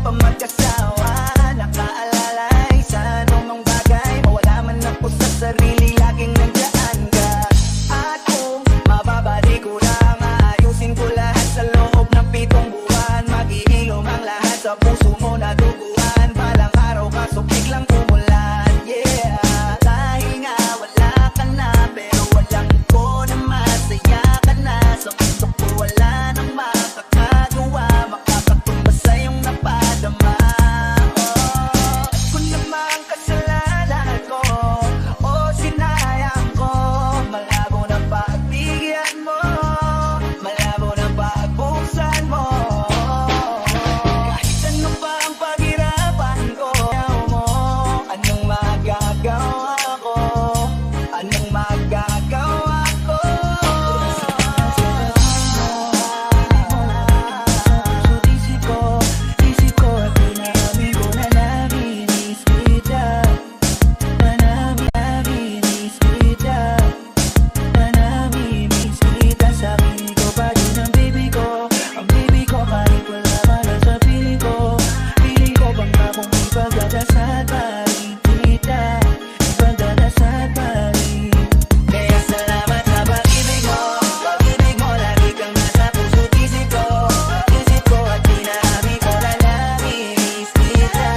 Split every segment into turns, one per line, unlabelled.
pa mag-asawa. Nakaalalay sa anumang bagay, mawala man ako sa sarili, laging nandiyan ka. At kung mababalik ko lang, aayusin ko lahat sa loob ng 7 buwan. Maghihilom ang lahat sa puso mo na duguan. Balang araw kaso biglang umulan, yeah. Dahil nga wala ka na, pero walang ko na masaya ka na. Sa puso ko wala nang makakagawa, makakatumbas sa iyong napadama. Kung naman kasalanan ko o sinayang ko, malabo na pagbigyan mo, malabo na pagbuksan mo. Kahit ano pa ang paghirapan ko, ayaw mo, anong magagawa ko? Anong magagawa ko? Isip ko at pinami ko na naminis kita, na naminis kita, na naminis kita. Sabi ko pa din ang baby ko, kahit wala ka na sa piling ko bang akong ipagdadasal pa rin kita, ipagdadasal pa rin. Kaya salamat sa pag-ibig mo, lagi kang nasa puso't isip ko at pinahami ko na naminis kita,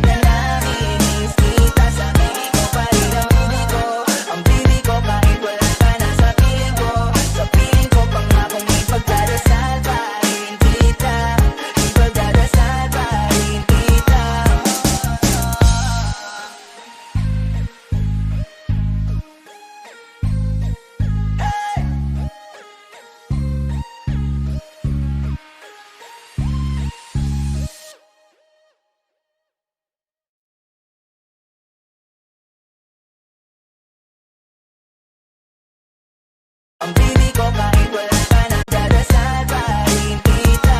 na naminis kita. Sabi ko pa rin ang baby ko, kahit wala ka na sa piling ko pang akong ipagdadasal pa rin kita, ipagdadasal pa rin kita. Ang baby ko, kahit wala ka na, dadasal pa rin kita.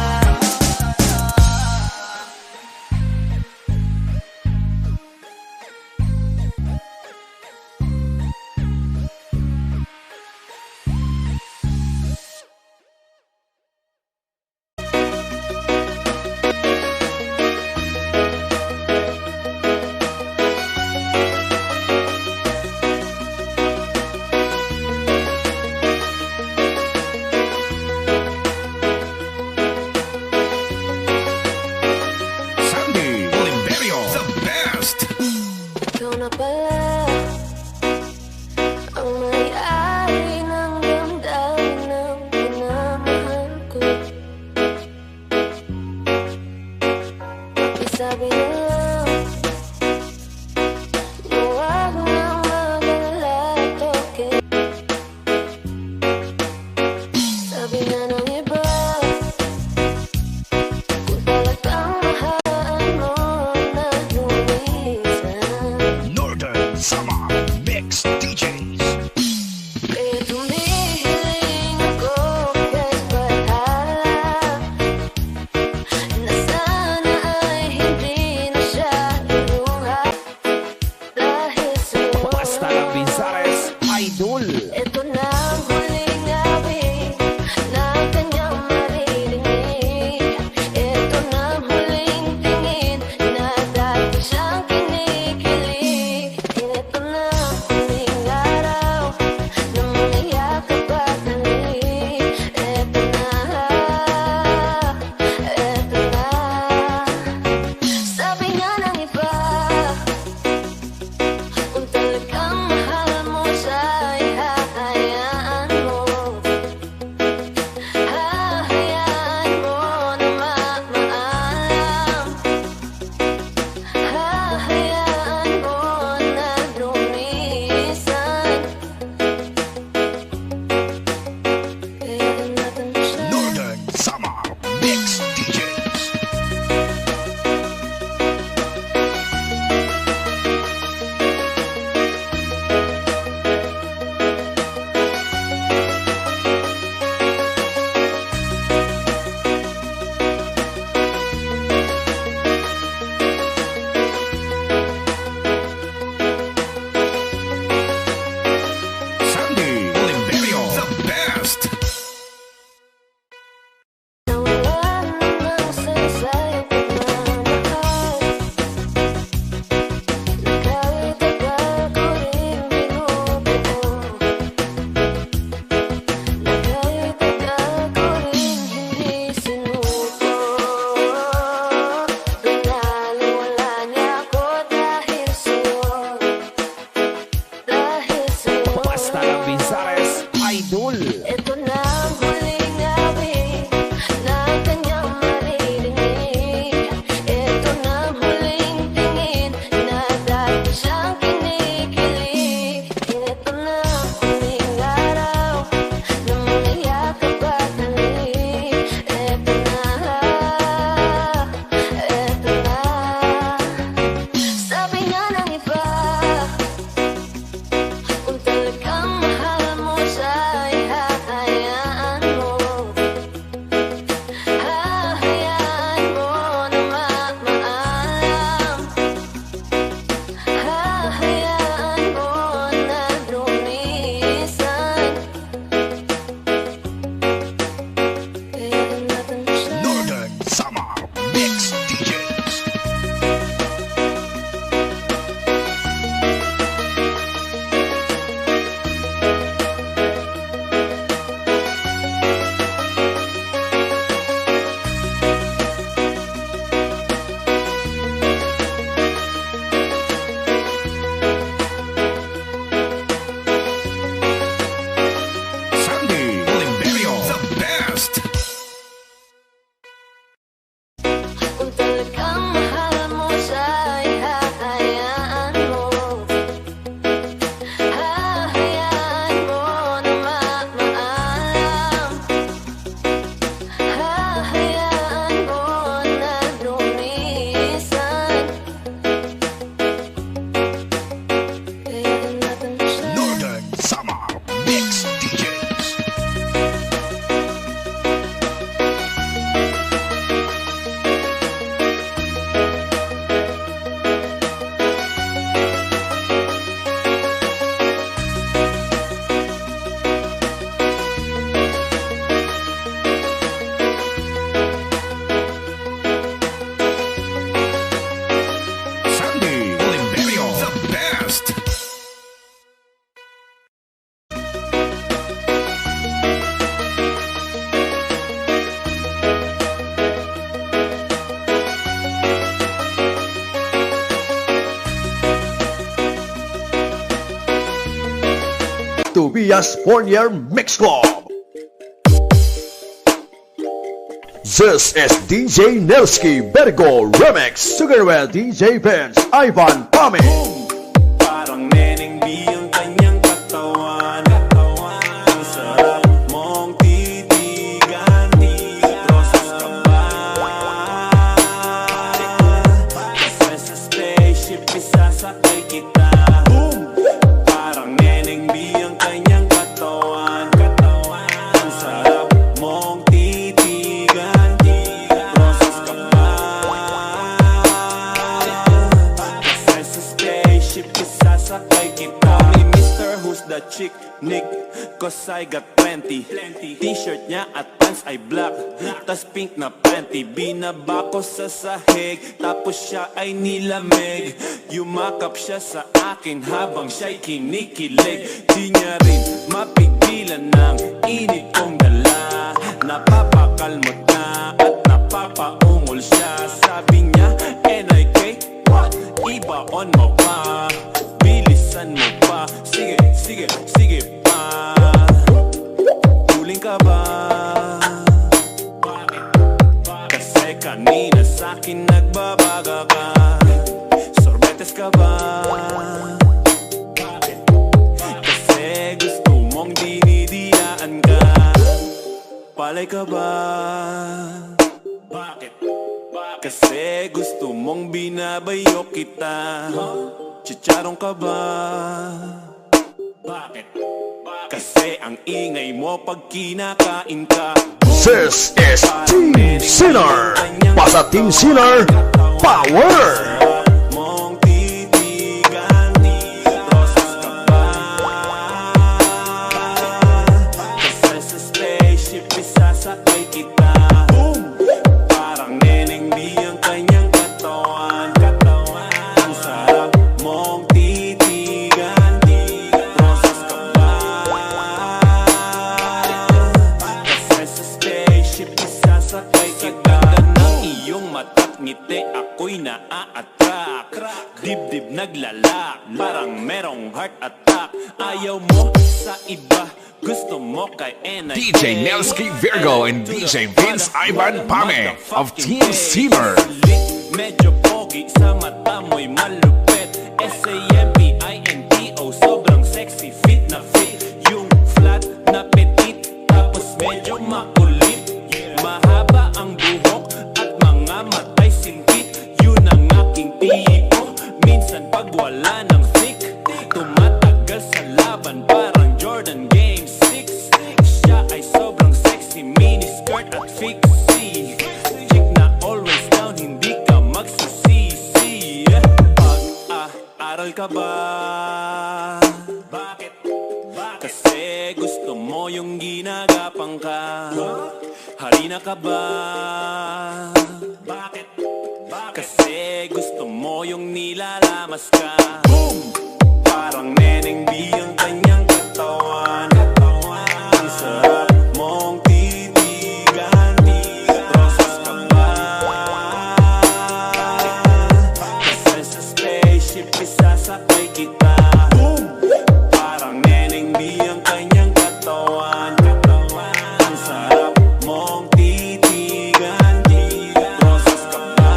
Sandy Oliverio, the best.
Ikaw na pala ang may-ari ng damdamin ng minamahal ko. Isabi na lang na huwag nang mag-alala at okay. Sabi nga ng iba, kung talagang mahal mo na lumisan,
Northern Summer Mix DJs.
kaya tumihiling ako kahit bahala na sana ay hindi
Diaz Fournier Mix Club. This is DJ Nelsky Bergo Remix together with DJ Vince Ivan Pami.
Parang neneng B ang kanyang katawan. Ang sarap mong titigan. Roses ka ba? Kasi sa spaceship isasakay kita. Parang neneng B ang kanyang katawan. Ang sarap mong titigan. Roses ka ba? Kasi sa spaceship isasakay kita. Ni Mr. Who's the Chick Nick, cause I got plenty. T-shirt niya at pants ay black, tas pink na panty. Binaba ko sa sahig, tapos siya ay nilamig. Yumakap siya sa akin habang siya'y kinikilig. Di niya rin mapigilan ng init kong dala. Napapakalmot na at napapaungol siya. Sabi niya, NIK, what? Ibaon mo pa, bilisan mo pa. Sige, sige, sige pa. Huling ka ba? Kasi kanina sa'kin nagbabaga ka. Sorbetes ka ba? Kasi gusto mong dinidiyaan ka. Palay ka ba? Kasi gusto mong binabayo kita. Chicharong ka ba? Kasi ang ingay mo pag kinakain ka.
This is Team Sinner. Pasa Team Sinner Power.
Mong titigan, roses ka ba? Kasi sa spaceship isasakay kita. Parang neneng B ang kanyang katawan. Ang sarap mong titigan, roses ka ba? Kasi sa spaceship isasakay kita. Ganda ng iyong mata't ngiti, ako'y naa-attract. Dibdib naglalak, parang merong heart attack. Ayaw mo sa iba, gusto mo kay NIK.
DJ Nelsky Virgo and DJ Vince Ivan Pame of Team Sinner.
Medyo pogi, sa mata mo'y malupit. SAMPINTO, sobrang sexy, fit na fit. Yung flat na petit, tapos medyo makulit. Mahaba ang buhok at mga matay singkit. Yun ang aking tipo. Minsan pag wala ng thick, tumatagal sa laban parang Jordan Game 6. Siya ay sobrang sexy, mini skirt at fixie. Chick na always down, hindi ka magsisisi. Pag-aaral ka ba? Bakit? Kasi gusto mo yung ginagapang ka. Harina ka ba? Bakit? Kasi gusto mo yung nilalamas ka. Parang neneng B ang kanyang katawan. Ang sarap mong titigan, roses ka ba? Kasi sa spaceship isasakay kita. Parang neneng B ang kanyang katawan. Ang sarap mong titigan, roses ka ba?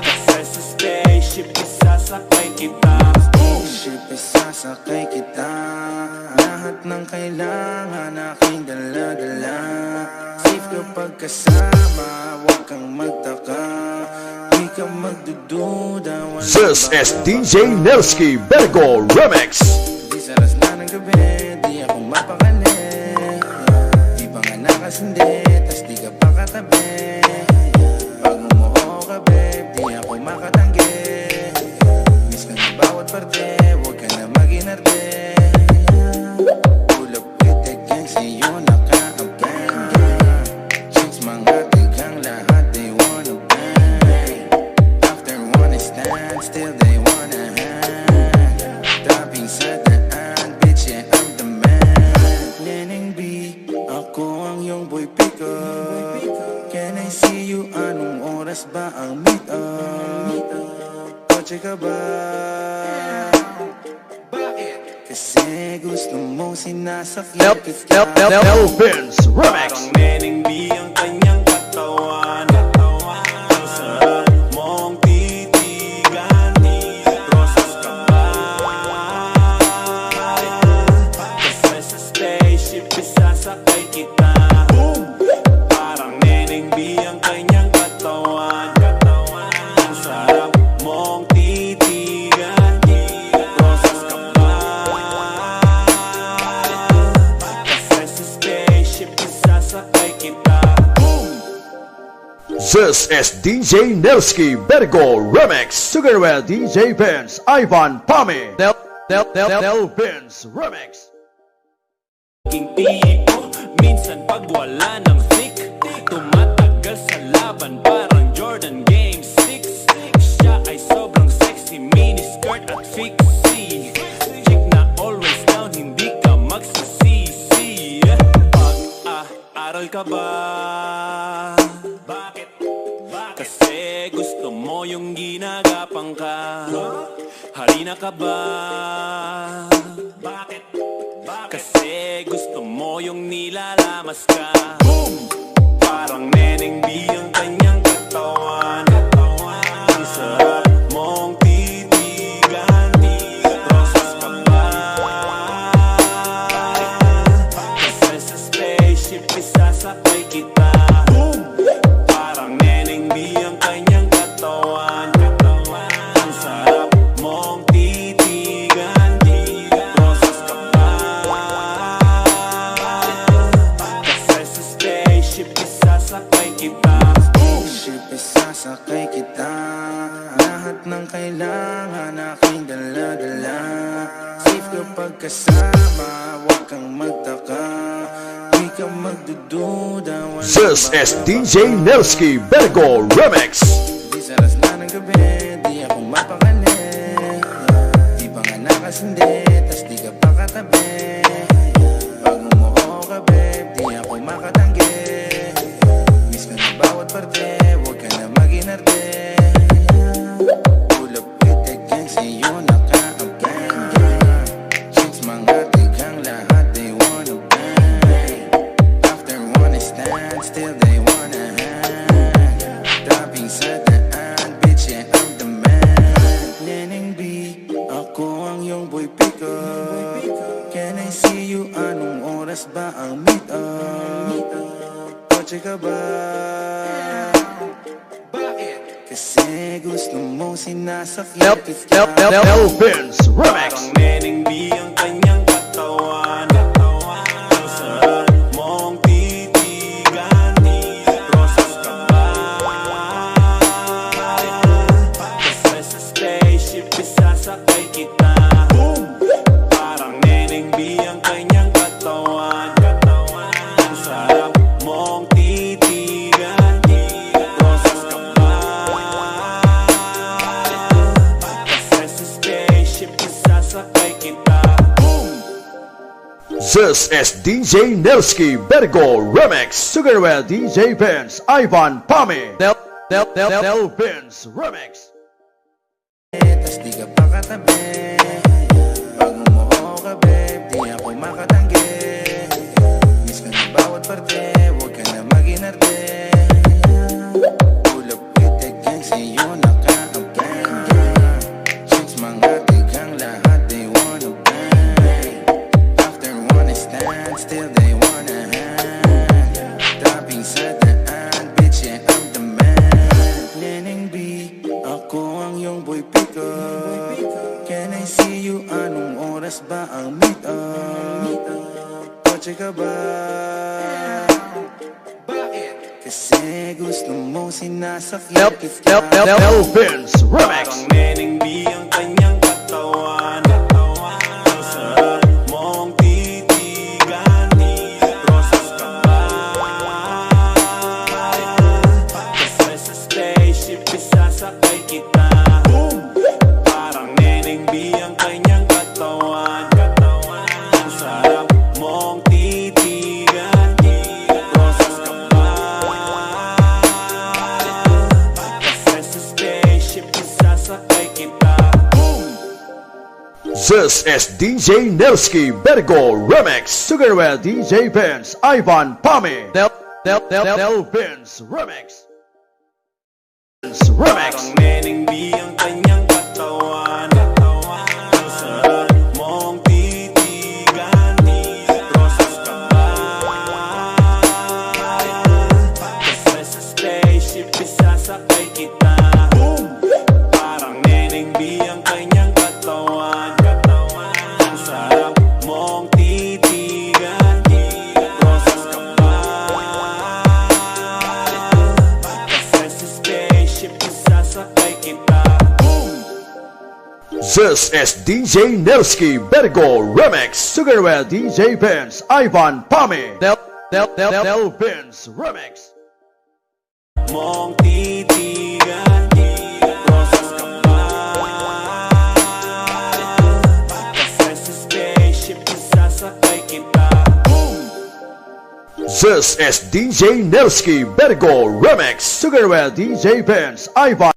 Kasi sa spaceship isasakay kita.
Ship isasakay kita. Lahat ng kailangan aking dala-dala. Safe kapag kasama, huwag kang magtaka. Di ka magdududa.
This is DJ Nelsky Bergo Remix.
Di saras na ng gabi, di ako mapakali. Di pa nga nakasindi, tas di ka pa katabi. Pag umuho ka babe, di ako makatanggi. Miss ka na bawat parte, huwag ka na mag-inarte. Pull up with the gang, sa'yo naka-abang. Chicks mga tigang lahat, they wanna bang. After one stand, still they wanna hang. Dropping sa daan, bitch, yeah, I'm the man. Neneng B, ako ang iyong boy pick up. Can I see you? Anong oras ba ang meet up? Kotse ka ba? Bakit? Kasi gusto mo sinasakyan kita.
Elvin's Remix.
Parang Neneng B ang kanyang katawan. Ang sarap mong titigan. Rosas ka ba? Kasi sa spaceship isasakay kita. Parang Neneng B ang kanyang katawan. Ang sarap mong titigan. Rosas ka ba? Kasi sa spaceship isasakay kita.
This is DJ Nelski Bergo Remix. Together with DJ Vince, Ivan Pami. Elvin's Remix.
Aking tipo, minsan pag wala ng thick, tumatagal sa laban parang Jordan Game 6. Siya ay sobrang sexy, miniskirt at fixie. Chick na always down, hindi ka magsisisi. Pag-aaral ka ba? Bakit? Kasi gusto mo yung ginagapang ka. Harina ka ba? Bakit? Kasi gusto mo yung nilalamas ka. Parang Neneng B ang kanyang katawan. Ang sarap mong titigan. Rosas ka ba? Kasi sa spaceship isasakay kita. Parang Neneng B ang kanyang katawan. Ang sarap mong titigan. Rosas ka ba? Kasi sa spaceship isasakay kita.
Ship isasakay kita. Lahat ng kailangan aking dala-dala. Safe kapag kasama, huwag kang magtaka. Di ka magdududa, walang
This is DJ Nelski Bergo Remix.
Di sa alas na ng gabi, di ako mapakali. Di pa nga nakasindi, tas di ka pa katabi. Pag umuho ka babe, di ako makatanggi. Miss ka na bawat parte, huwag ka na mag-inarte. Pull up with the gang, sa'yo naka-abang. Chicks mga tigang lahat, they wanna bang. After one stand, still they wanna hang. Dropping sa daan, bitch, yeah, I'm the man. Neneng B, ako ang iyong boy picker. Can I see you? Anong oras ba ang meet up? Kotse ka ba? Bakit? Kasi gusto mo sinasakyan kita.
Elvin's Remix.
Parang Neneng B ang kanyang katawan. Ang sarap mong titigan. Rosas ka ba? Kasi sa spaceship isasakay kita. Parang Neneng B ang kanyang katawan. Ang sarap mong titigan. Rosas ka ba? Kasi sa spaceship isasakay kita.
This is DJ Nelski Bergo Remix. Together with DJ Vince, Ivan Pami. Elvin's Remix.
Tas di ka pa katabi. Pag umuho ka babe, di ako makatanggi. Miss ka na bawat parte, huwag ka na mag-inarte. Pull up with the gang, sa'yo naka-abang. Chicks mga tigang lahat, they wanna bang. After one stand, still they wanna hang. Dropping sa daan, bitch, yeah, I'm the man. Neneng B, ako ang iyong boy picker. Can I see you? Anong oras ba ang meet up? Kotse ka ba? Bakit? Kasi gusto mo sinasakyan kita.
Elvin's Remix.
Parang Neneng B ang kanyang katawan. Ang sarap mong titigan. Rosas ka ba? Kasi sa spaceship isasakay kita. Parang Neneng B ang kanyang katawan. Ang sarap mong titigan. Rosas ka ba? Kasi sa spaceship isasakay kita.
This is DJ Nelski Bergo Remix together with DJ Vince Ivan Pami Del Vince Remix
Parang neneng B ang kanyang katawan. Ang sarap mong titigan. Rosas ka ba? Kasi sa spaceship isasakay kita. Parang neneng B ang kanyang katawan. Ang sarap mong titigan. Rosas ka ba? Kasi sa spaceship isasakay kita.
This is DJ Nelski Bergo Remix together with DJ Vince Ivan Pami Del Vince Remix
Mong titigan. Rosas ka ba? Kasi sa spaceship isasakay kita.
This is DJ Nelski Bergo Remix together with DJ Vince Ivan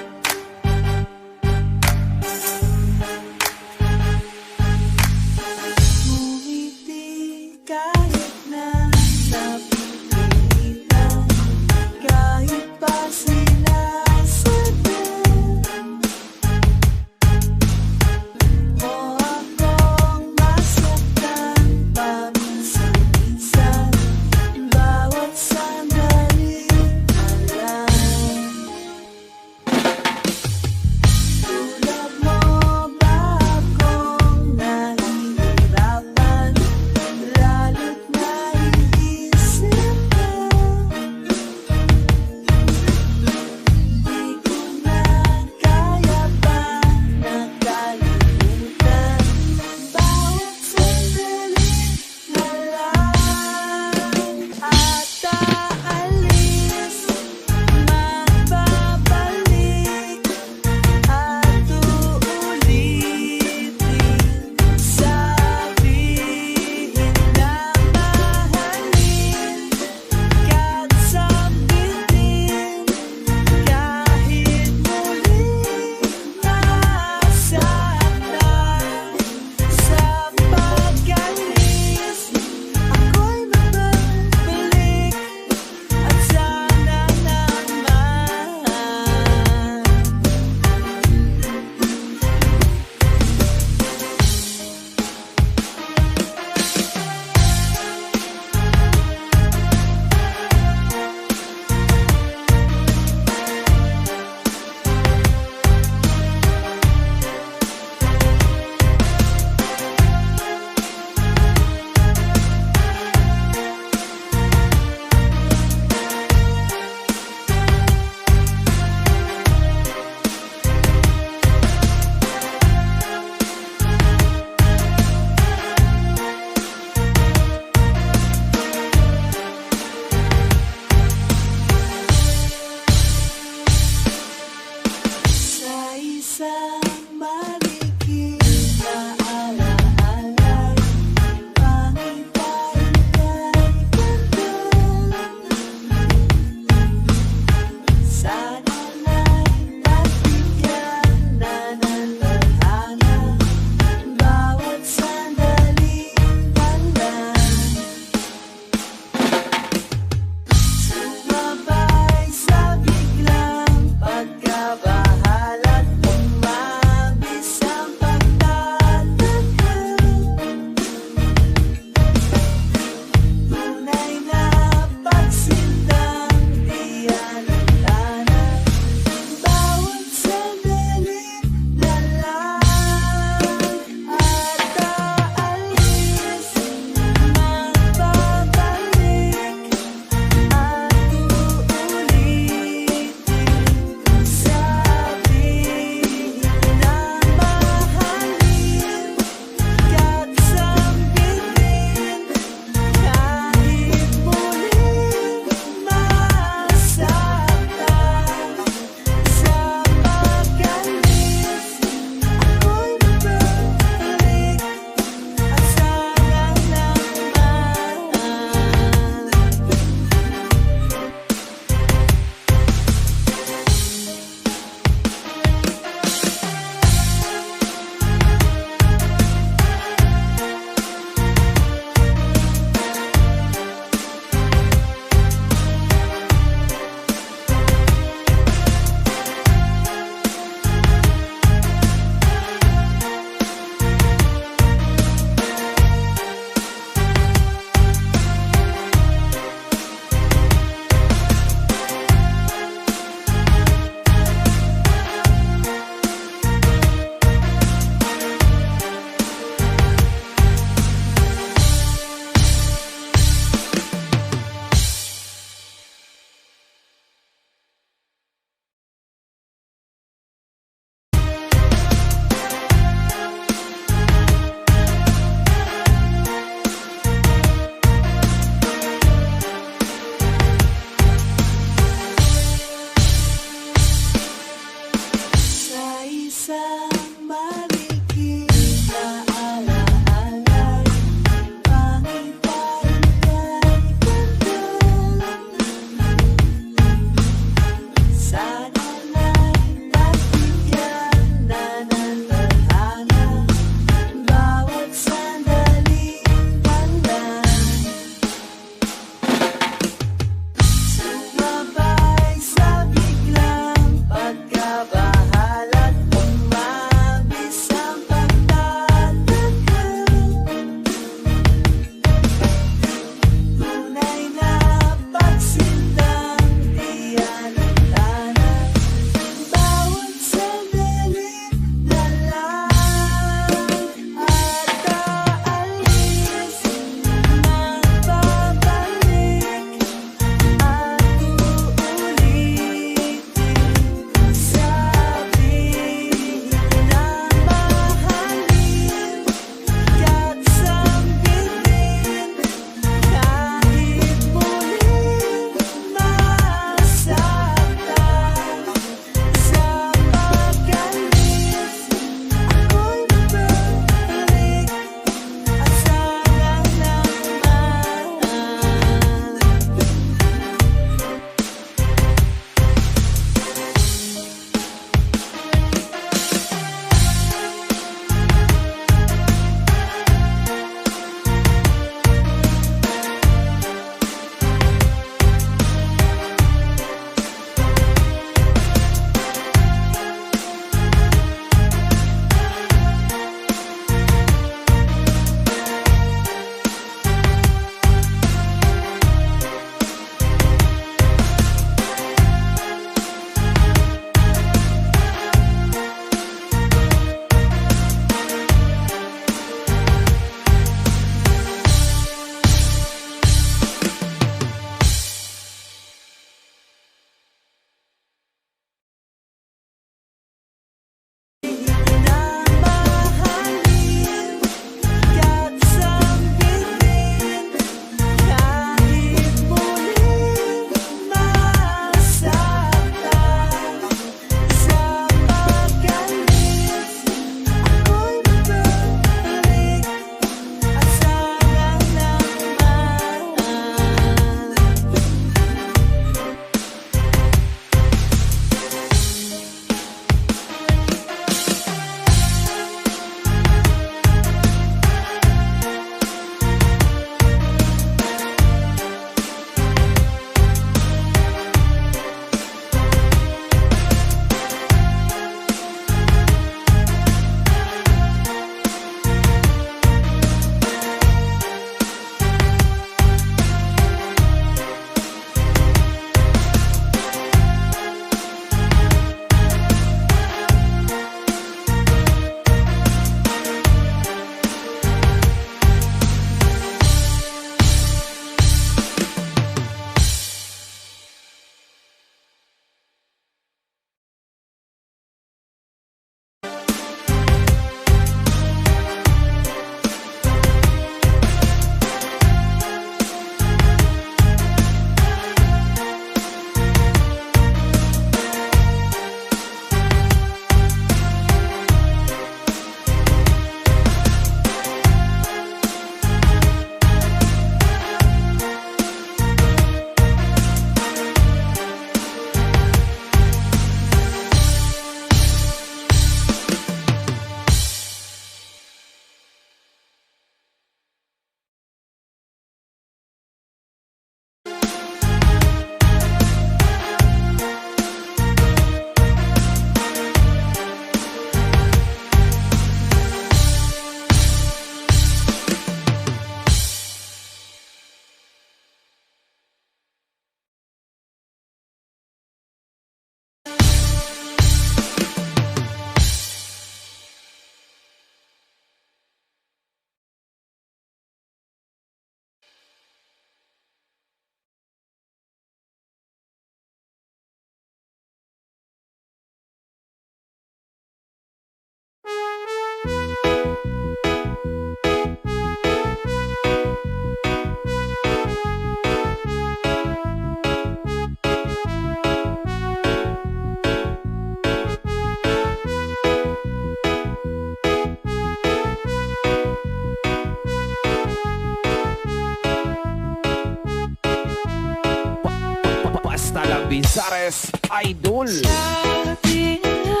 Vizares, Idol.
Sabi nila,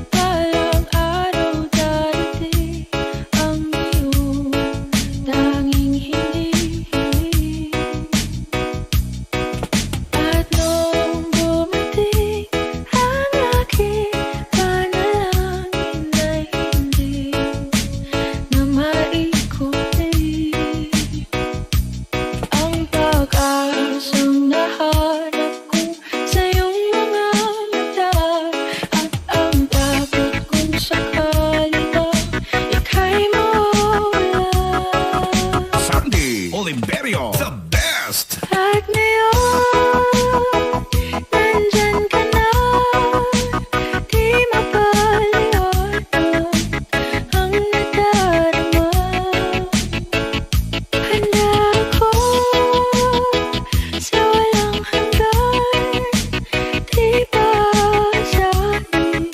balang araw darating ang iyong tanging hinihiling. At nung dumating ang aking panalangin ay hindi na maikutin ang pag-asang nahanap ko sa iyong mga mata at ang takot kung sakali ba ika'y mawala.
Sandy Oliverio, the best.
At ngayon, nandyan ka na, di mapaliwanag ang nadarama. Handa ako sa walang hanggan, di ba sabi,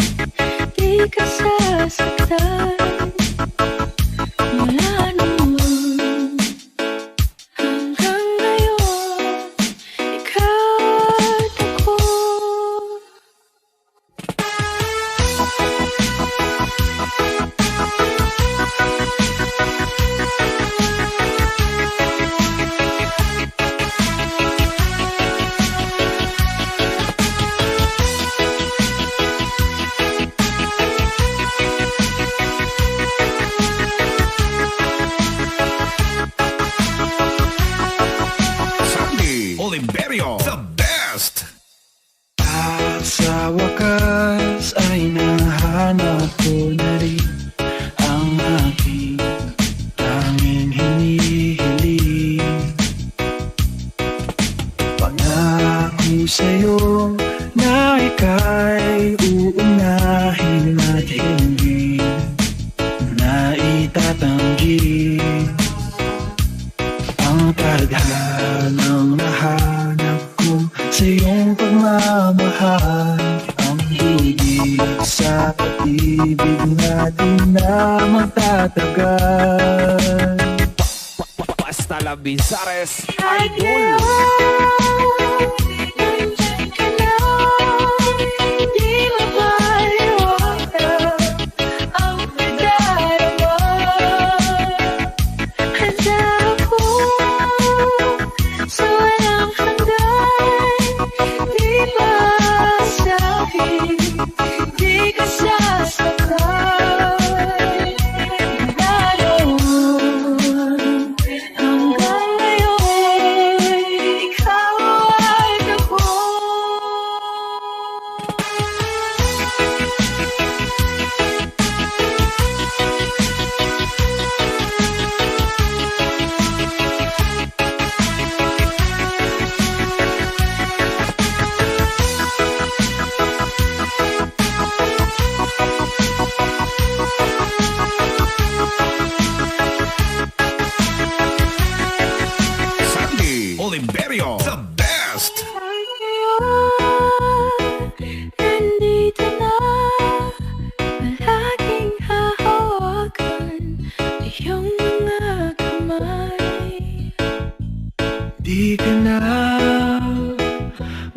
di ka sasaktan. Mula noon hanggang ngayon, ikaw at ako.
Sandy Oliverio, the best.
At sa wakas ay nahanap ko na rin ang aking tanging hinihiling. Pangako sa'yo na ika'y uunahin at hindi na itatanggi ang tadhanang nahanap ko sa iyong pagmamahal. Ang higit sa pag-ibig natin na magtatagal.
Basta la Vizares,
At
Idol.
ngayon, nandyan ka na, di mapaliwanag ang nadarama. Handa ako sa walang hanggan, di ba sabi, di ka sasaktan. Mula noon hanggang ngayon, ikaw at ako.
Sandy Oliverio, the best.
Nandito na, palaging hahawakan iyong mga kamay.
Di ka na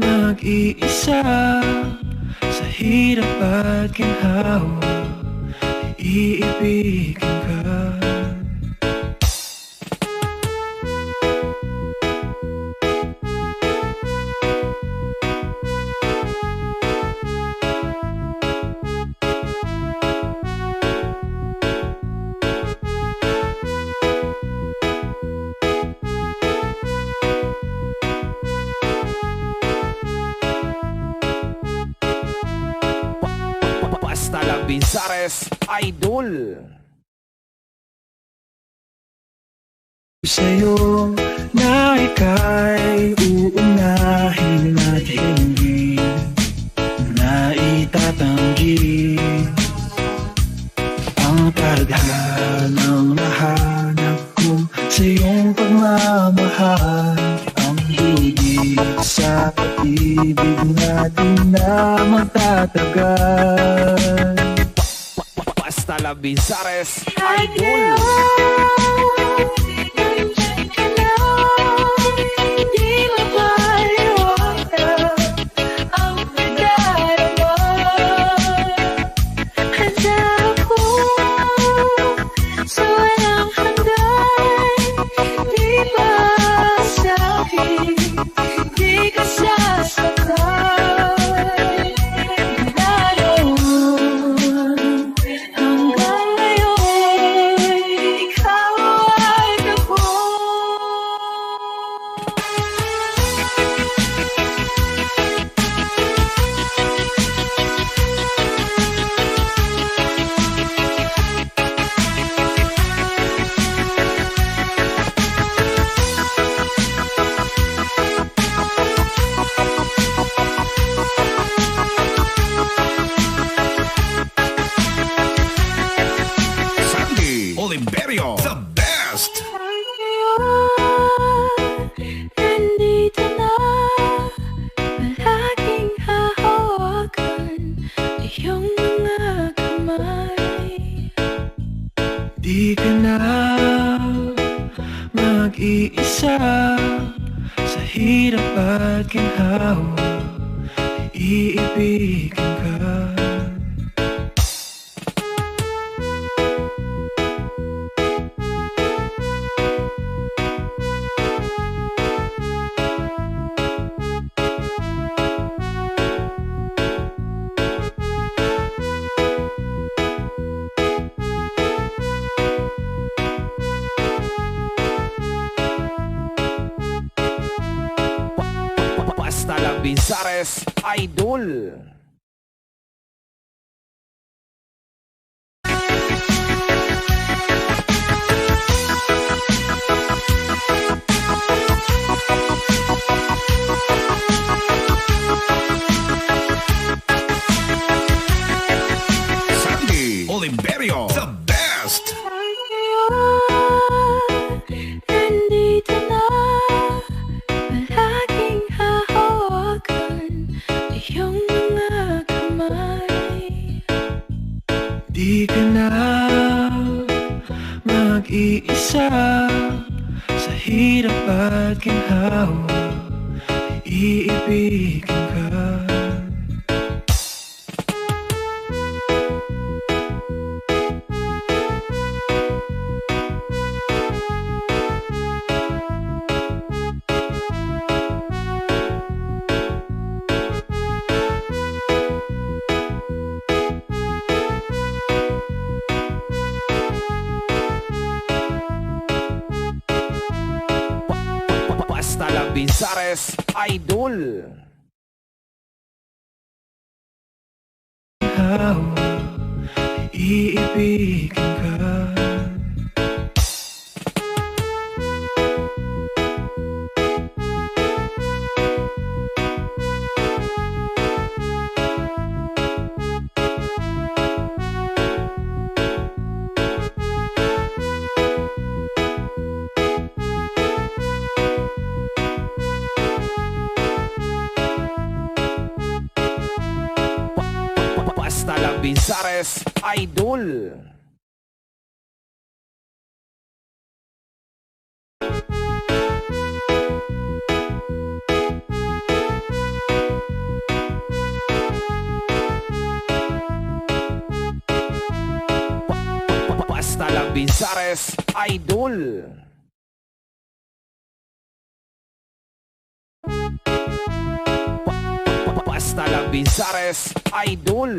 mag-iisa sa hirap at ginhawa, iibigin ka.
Basta la Vizares, Idol.
Sa'yo na ika'y uunahin at hindi na itatanggi ang tadhanang nahanap ko sa iyong pagmamahal. Ang higit sa pag-ibig natin na magtatagal.
Basta la Vizares,
At
Idol.
ngayon, nandyan ka na, di mapaliwanag
ginhawa, iibigin ka.
Basta lang Bizares, idol. Sandy Oliverio, the best.
Nandito na, palaging hahawakan iyong mga kamay.
Di ka na mag-iisa sa hirap at ginhawa, iibigin ka.
Basta lang Bizares, idol.
Hawa, iibigin ka.
Basta lang Bizares, idol. Basta lang Bizares, idol. Basta lang Bizares, idol.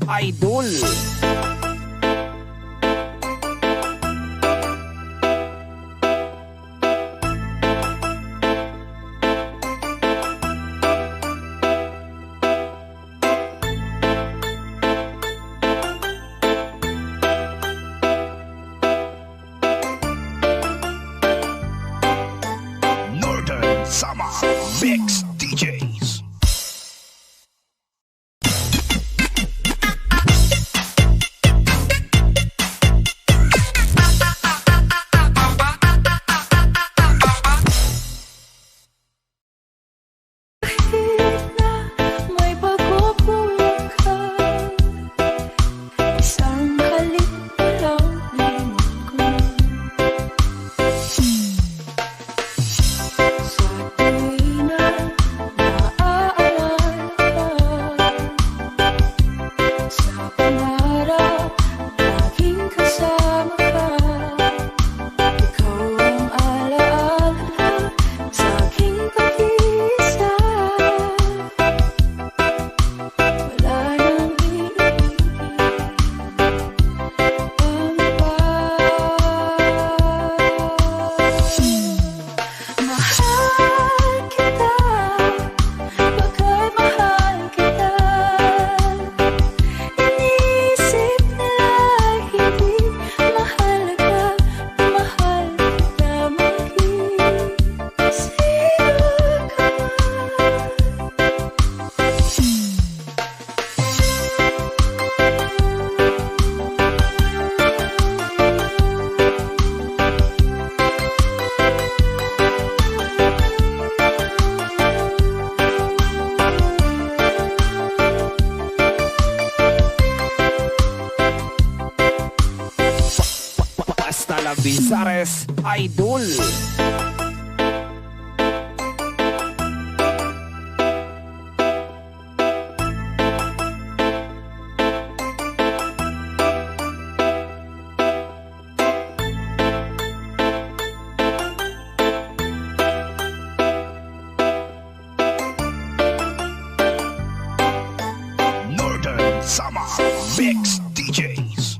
Idol. Northern Summer Mix DJs.
May pagkukulang ka. Isang halik pa lang limot ko. Sa tuwing na naaalala ka, sa pangarap laging kasama ka. Ikaw ang alaala sa aking pag-iisa. Wala nang iibigin pang iba. Mahal kita, bagay mahal kita. Inisip nila hindi mahalaga, mahal kita maging sino ka
Hasta la Bizares Idol. Northern Summer Mix DJs.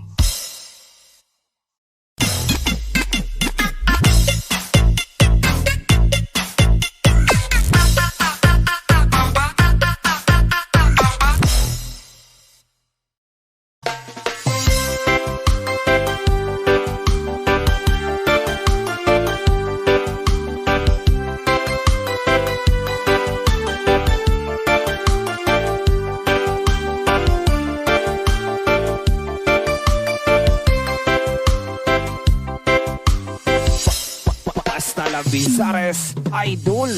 Hasta la Bizares Idol.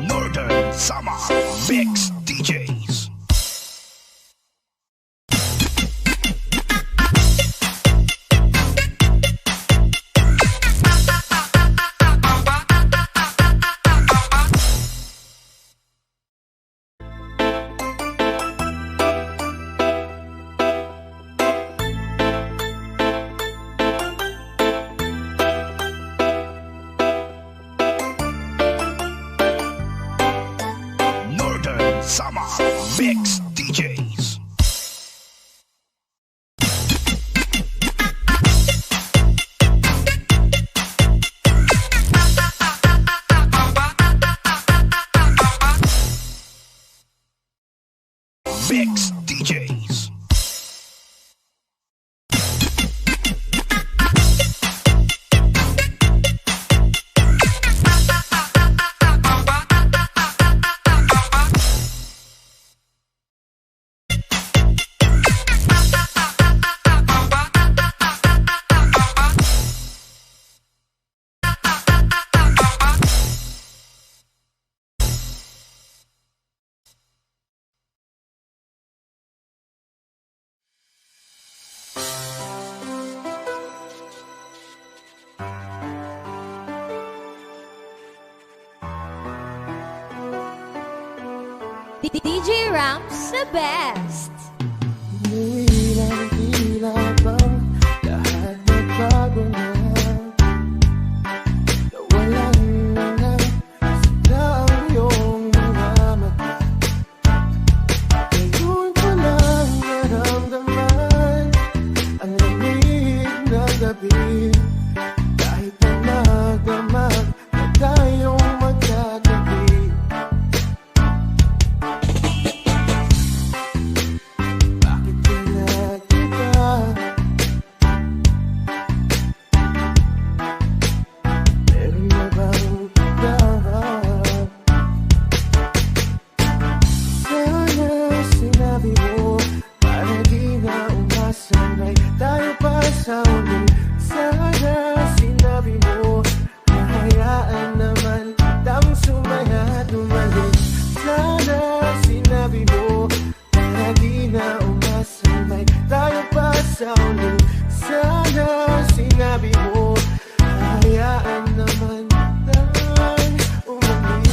Northern Summer Mix DJs. Northern Summer Mix DJs. Mix DJs.
DJ Ramps, the best.
Tila bang lahat nagbago na, nawalan na ng sigla ang iyong mga mata. Ngayon ko lang naramdaman ang lamig na gabi, kahit na magdamag na tayong magkatabi. Bakit pinagkita? Meron na bang kita? Sana sinabi mo para di na umasanay tayo pa sa uli. Sana sinabi mo na hayaan naman kitang sumaya at umalik. Sana sinabi mo para di na umasanay tayo pa sa uli. Sana sinabi mo hayaan naman kitang umalik.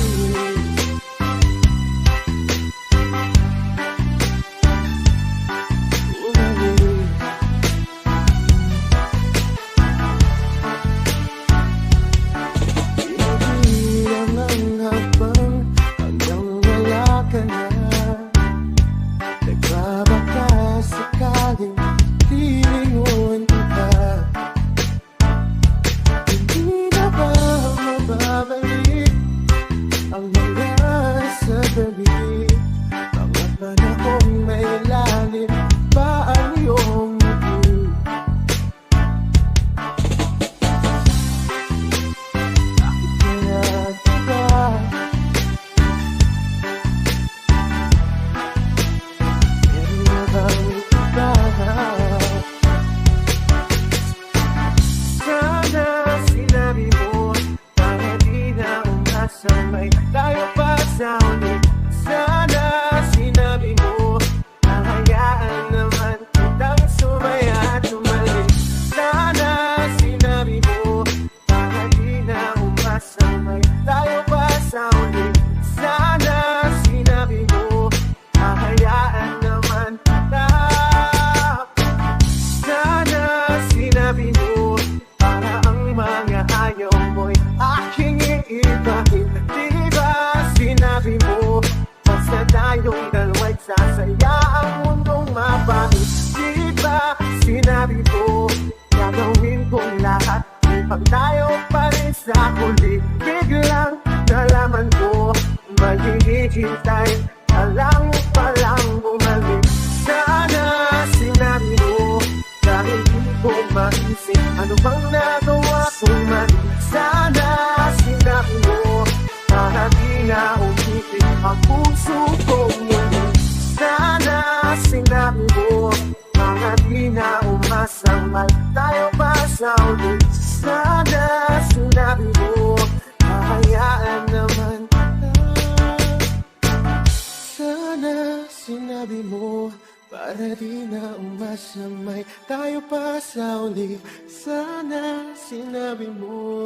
Pinigilan ang habang hanggang wala ka na. Nagbabaka sakaling lilingon kita. Hindi na ba mababalik ang mga sandali, mga panahong may lalim pa ang iyong ngiti? Bakit kaya kita? Meron na bang iba? Sana sinabi mo para di na umasamay tayo pa sa ulit. Sana sinabi mo na hayaan naman kitang sumaya at umalik. Sana sinabi mo para di na umasamay tayo pa sa ulit. Sana sinabi mo na hayaan naman kita. Sana sinabi mo para ang mga ayaw mo'y aking iibahin. Di ba sinabi mo basta tayong dalawa'y sasaya ang mundong mabahit? Di ba sinabi mo gagawin kong lahat upang tayo pa rin sa huli? Biglang nalaman ko maghihintay ka lang palang bumalik. Sana sinabi mo dahil di ko maisip ano bang nagawa kong mali. Sana sinabi mo para di na umitik ang puso kong muli. Sana sinabi mo para di na umasamay tayo pa sa ulit. Sana sinabi mo hayaan naman kita. Sana sinabi mo para di na umasamay tayo pa sa uli. Sana sinabi mo.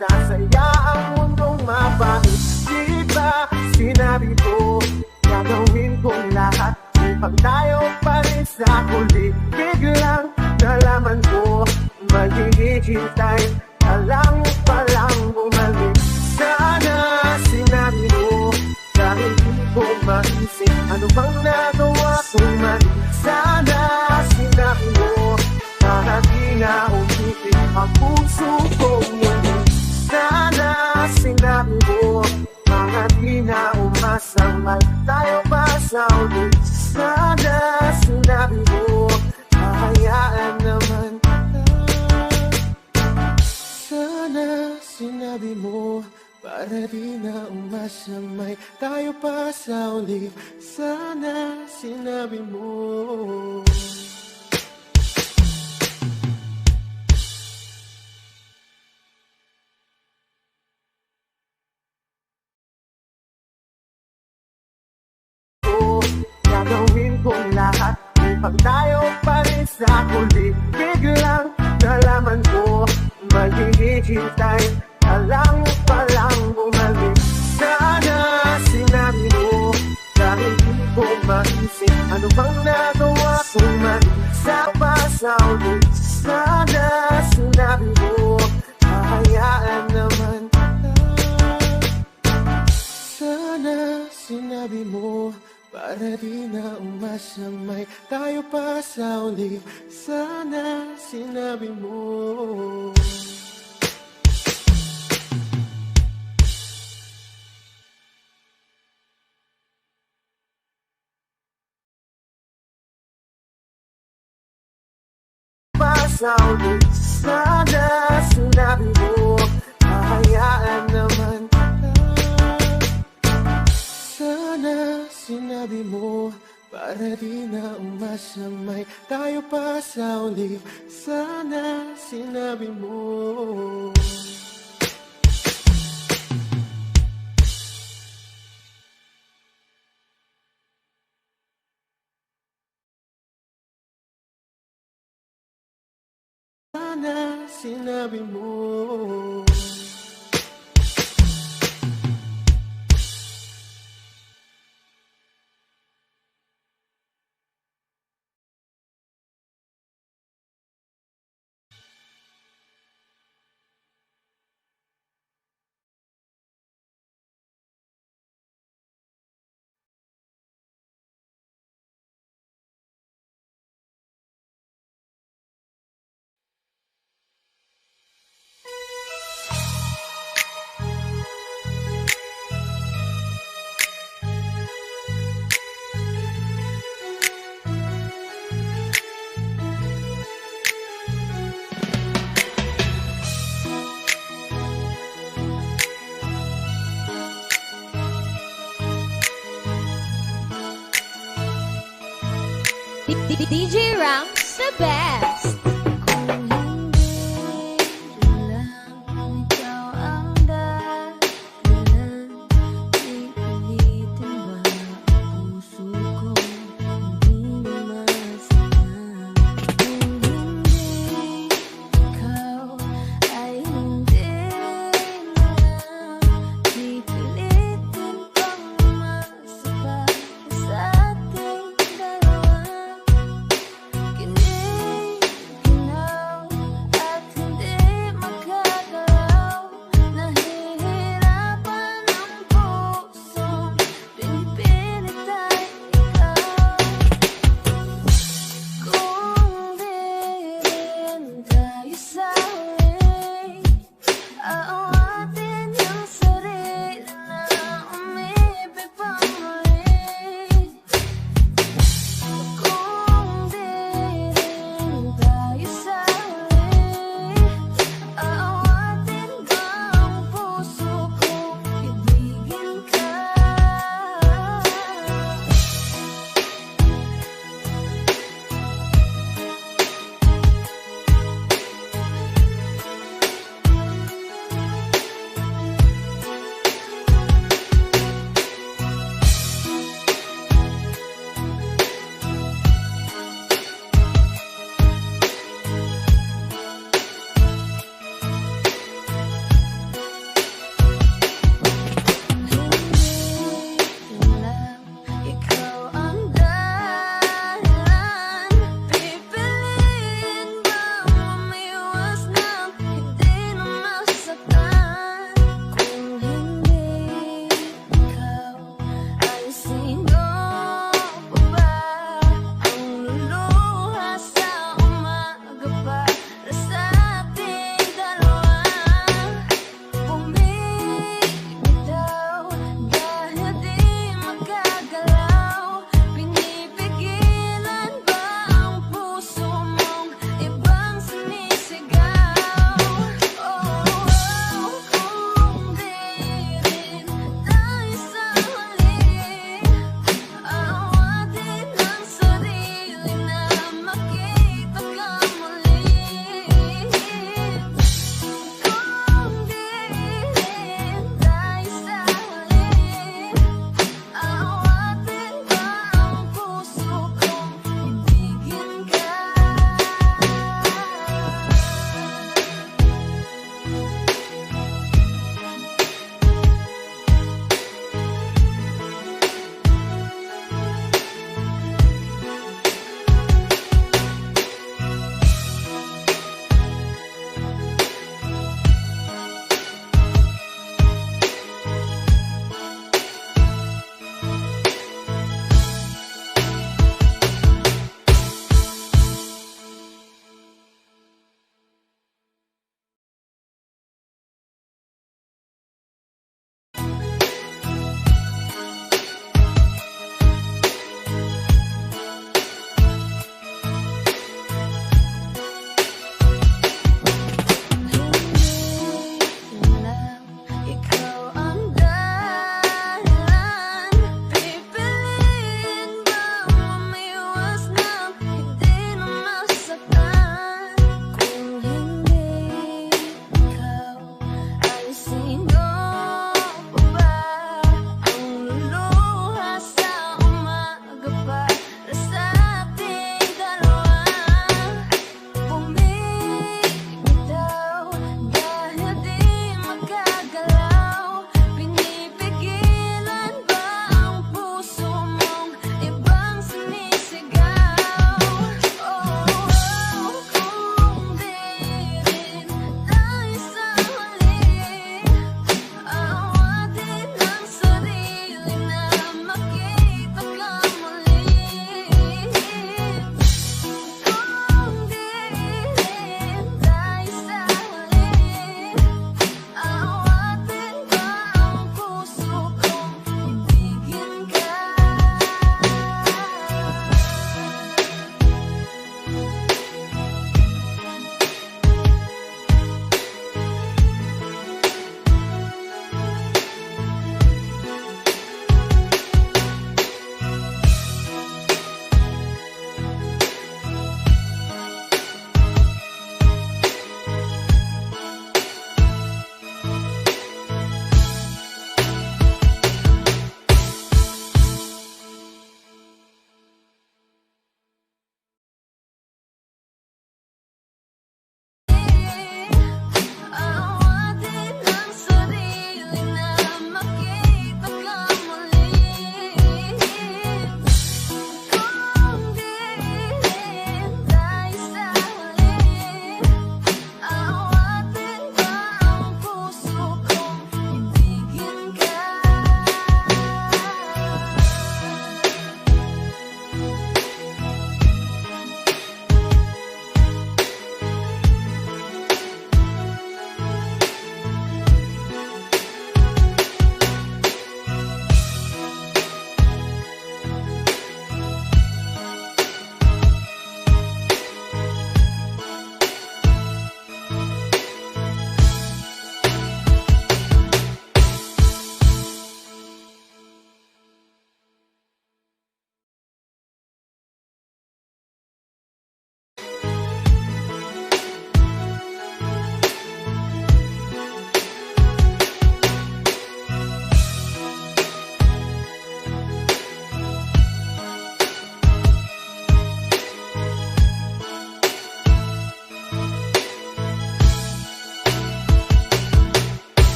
Sasaya ang mundong mabait. Di ba sinabi ko gagawin kong lahat upang tayo pa rin sa huli? Biglang nalaman ko maghihintay ka lang palang bumalik. Sana sinabi mo dahil di ko maisip ano bang nagawa kong mali. Sana sinabi mo para di na umitin ang puso kong muli. Sana sinabi mo para di na umasang mal tayo pa sa ulit. Sana sinabi mo hayaan naman. Sana sinabi mo para di na umasamay tayo pa sa uli. Sana sinabi mo. Gagawin kong lahat pag tayo pa rin sa huli. Biglang nalaman ko maghihintay ka lang palang bumalik. Sana sinabi mo dahil di ko maisip ano bang nagawa kong mali. Sa pasawin sana sinabi mo hayaan naman. Sana sinabi mo para di na umasamay tayo pa sa uli. Sana sinabi mo. Pa sa uli. Sana sinabi mo hayaan naman. Sana sinabi mo para di na umasamay tayo pa sa uli. Sana sinabi mo. Sana sinabi mo.
DJ Ram's the best.
Kung hindi lang ikaw ang dahilan, ipilitin ba ang puso ko hindi masalan? Kung hindi ikaw ay hindi na lang, ipilitin pang umasa pa sa ating dalawa. Kinig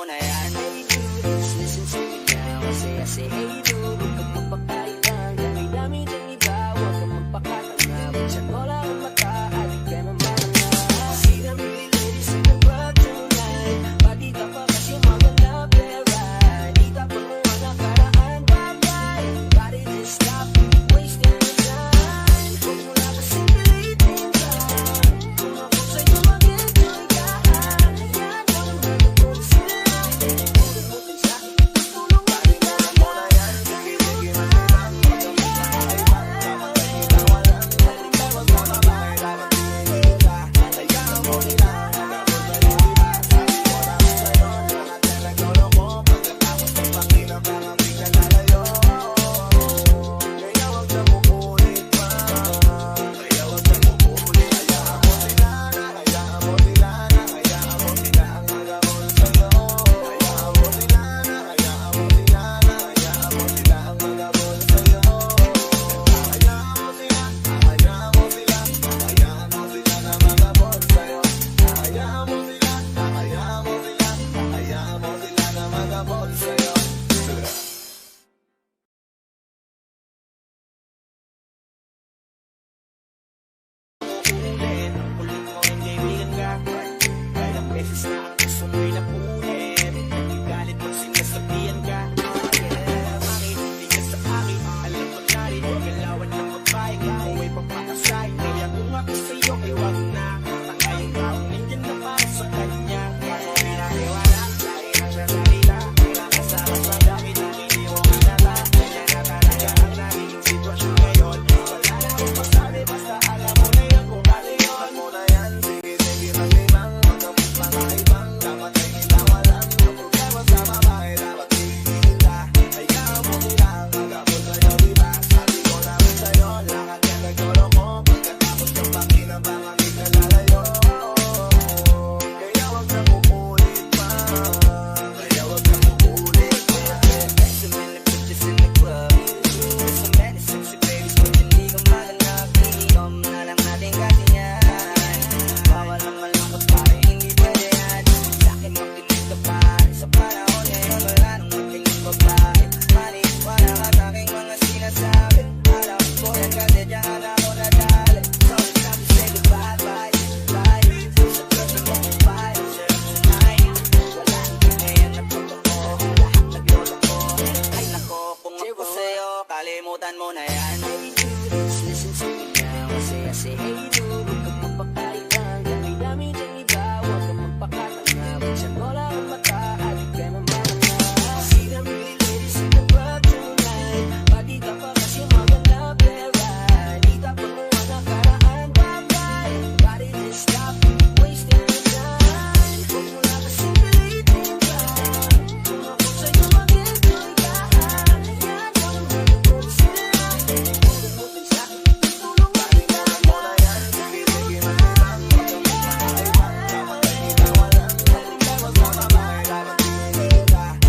na yan. Hey dude, just listen to me now. I say, hey dude, huwag kang magpapaitan. Dami-dami dyan iba, huwag kang magpakatanga. Minsan wala ang mata, adik ka naman na. See the pretty ladies in the club tonight. Pati ka pa kasi maganda pera. Di ka pa mo ang nakaraan bagay. Body just stop wasting your time. Kung wala kasing pilitin ka, kung ako sa'yo mag-enjoy ka, hayaan mo nang magpapag sila. Pagdamutin sa'kin, tulong mabilang mo na yan. Sige, mabilang mo na yan. Kalimutan mo na yan. Hey dude, just listen to me now. I say, hey dude, huwag kang magpapaitan. Dami-dami dyan iba, huwag kang magpakatanga. Minsan wala ang mata, adik ka naman na. See the pretty ladies in the club tonight. Pati ka pa kasi maganda pera. Di ka pa mo ang nakaraan bagay. Body just stop wasting your time. Kung wala kasing pilitin ka, kung ako sa'yo mag-enjoy ka, hayaan mo nang magpapag sila. Pagdamutin sa'kin, tulong mabilang mo na yan. Sige, mabilang mo na yan.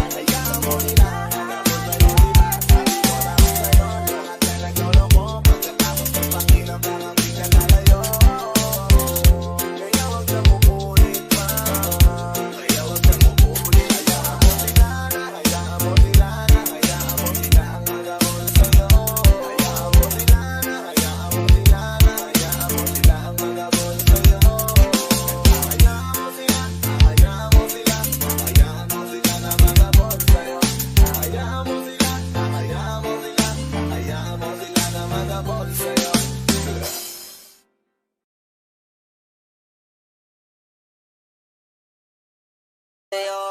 Hayaan mo nila, hanggang sa'yo iba. Sabi ko naman sa'yo, lahat na nagloloko. Pagkatapos ng pakilang parang di ka lalayo. Kaya huwag na mukulit pa. Kaya huwag na mukulit. Hayaan mo sila na, hayaan mo sila na, hayaan mo sila ang magabol sa'yo. Hayaan mo sila na, hayaan mo sila na, hayaan mo sila ang magabol sa'yo. Hayaan mo sila, hayaan mo sila, hayaan mo sila na magabol sa'yo. Hayaan mo sila, hayaan mo sila, hayaan mo sila na magabol sa'yo.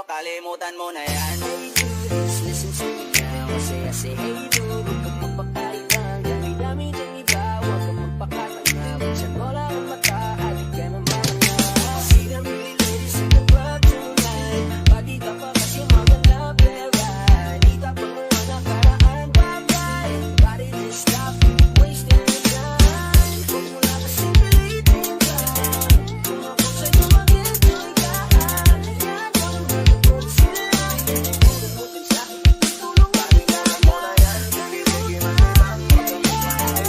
Kalimutan mo na yan. Hey dude, just listen to me now. I say, hey dude, huwag kang magpapaitan. Dami-dami dyan iba, huwag kang magpakatanga. Minsan wala ang mata, adik ka naman na. See the pretty ladies in the club tonight. Pati ka pa kasi maganda pera. Di ka pa mo ang nakaraan bagay. Body just stop wasting your time. Kung wala kasing pilitin ka, kung ako sa'yo mag-enjoy ka, hayaan mo nang magpapag sila. Pagdamutin sa'kin, tulong mabilang mo na yan. Sige, mabilang mo na yan.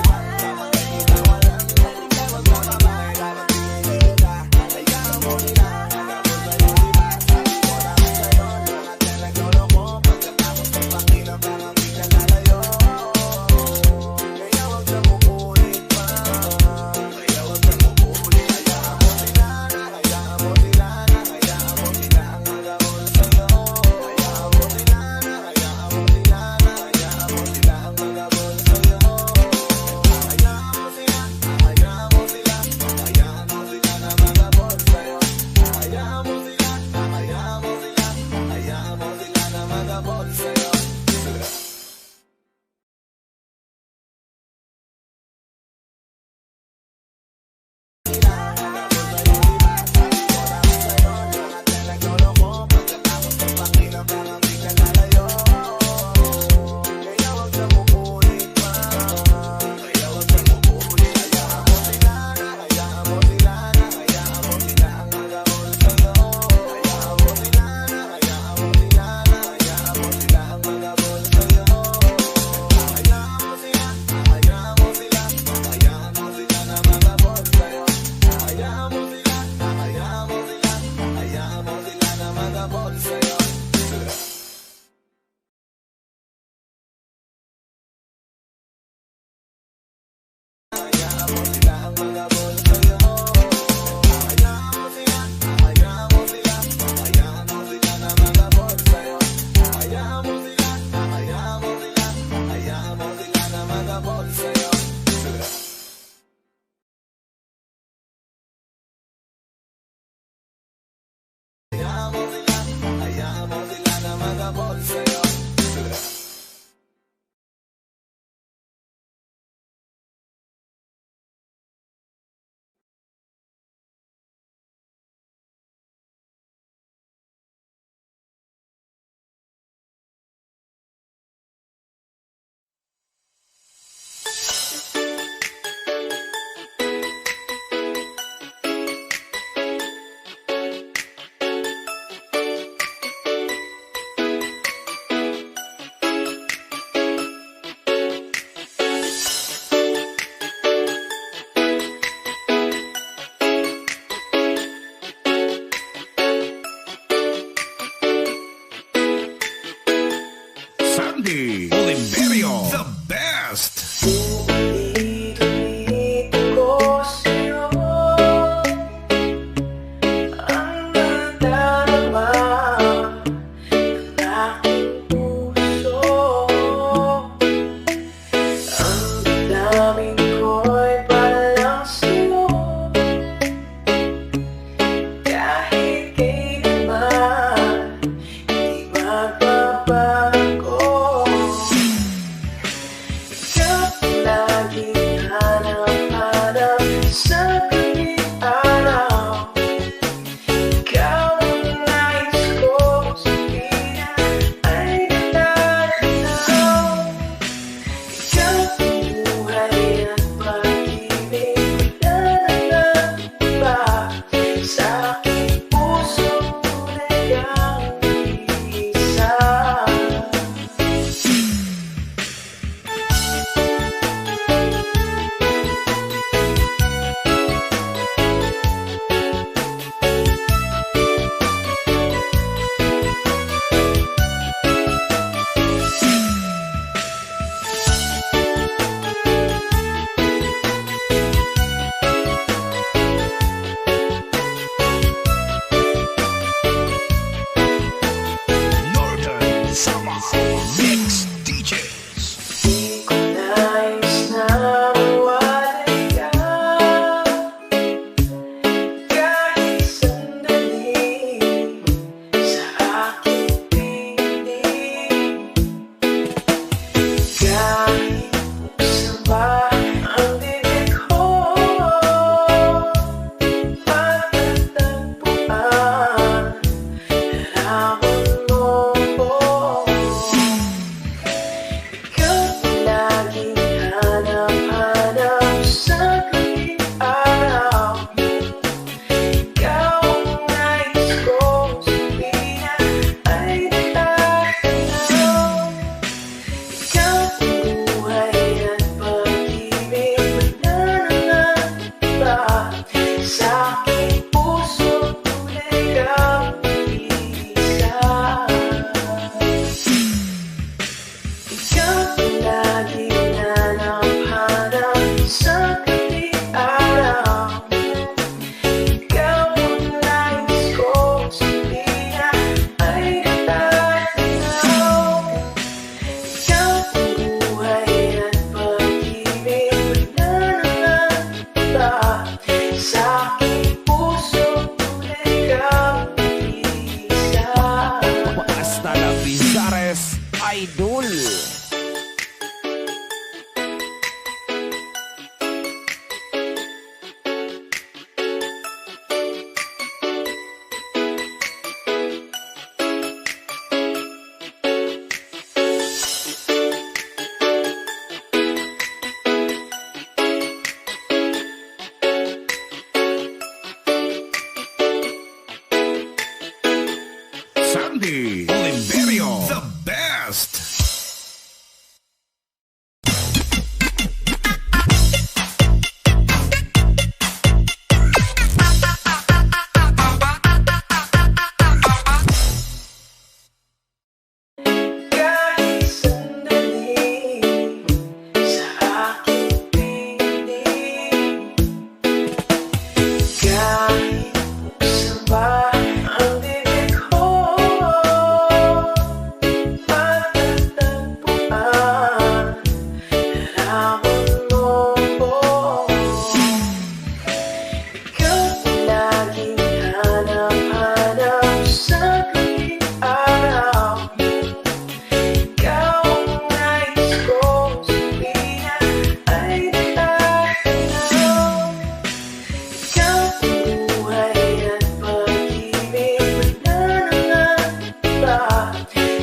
Sandy Oliverio, the best.
Ulit-ulit ko sa'yo ang nadarama ng aking puso. Ang damdamin ko'y parang sa'yo, kahit kailanman di magbabago. Ikaw laging hanap-hanap sa galing araw. Ikaw ang nais ko sabihin ay natanaw. Ikaw ang buhay at pag-ibig na nag-iba sa aking puso, tunay kang isa.
Northern Summer Mix DJs.
Di ko nais na mawalay ka kahit sandali sa aking piling. Kahit buksan pa ang bibig ko, matatagpuan larawan mo ko. Ikaw laging hanap-hanap sa galing araw. Ikaw ang nais kong sabihin ay natanaw. Ikaw ang buhay at pag-ibig na nag-iba sa aking puso, tunay kang isa. Ikaw laging hanap-hanap sa galing araw. Ikaw ang nais kong sabihin ay natanaw. Ikaw ang buhay at pag-ibig na nag-iba sa aking puso, tunay kang isa.
Hasta la Pizares Idol. Sandy Oliverio, the best.
Kahit sandali sa aking piling. Kahit buksan pa ang bibig ko, matatagpuan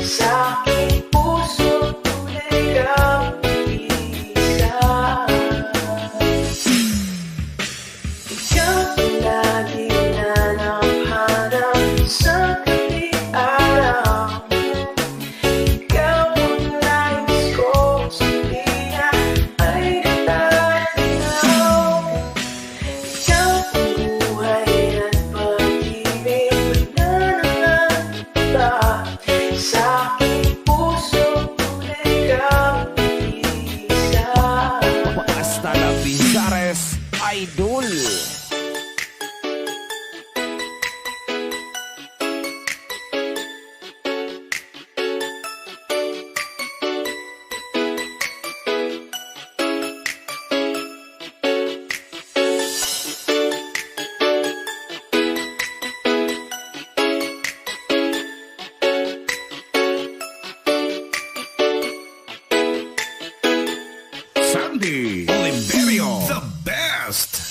Sa aking puso tunay kang isa. Ikaw lagi nanamhanap sa gabi araw. Ikaw ang nais kong sabihan ay natataw. Ikaw ang buhay at pag-ibig nananamba. Sa aking puso tunay kang isa.
Hasta la Pizares Idol.
Sandy Oliverio, the best.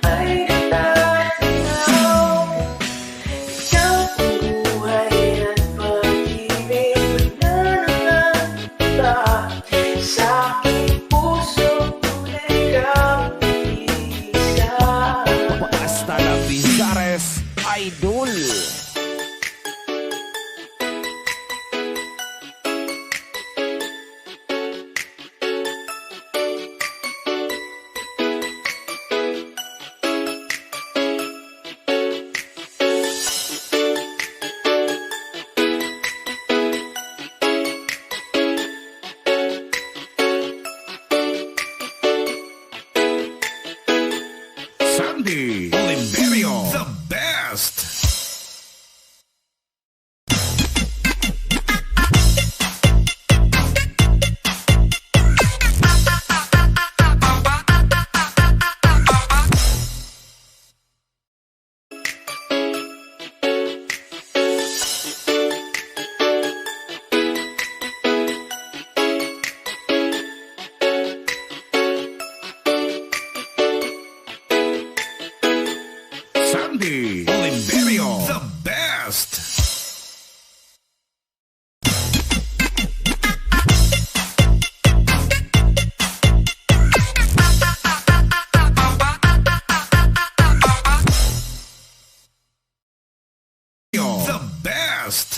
Ay natataw. Ikaw ang buhay at pag-ibig nananamba. Sa aking puso tunay kang isa.
Hasta la Pizares Idol.
Sandy Oliverio, the best. Sandy Oliverio, the best. The best.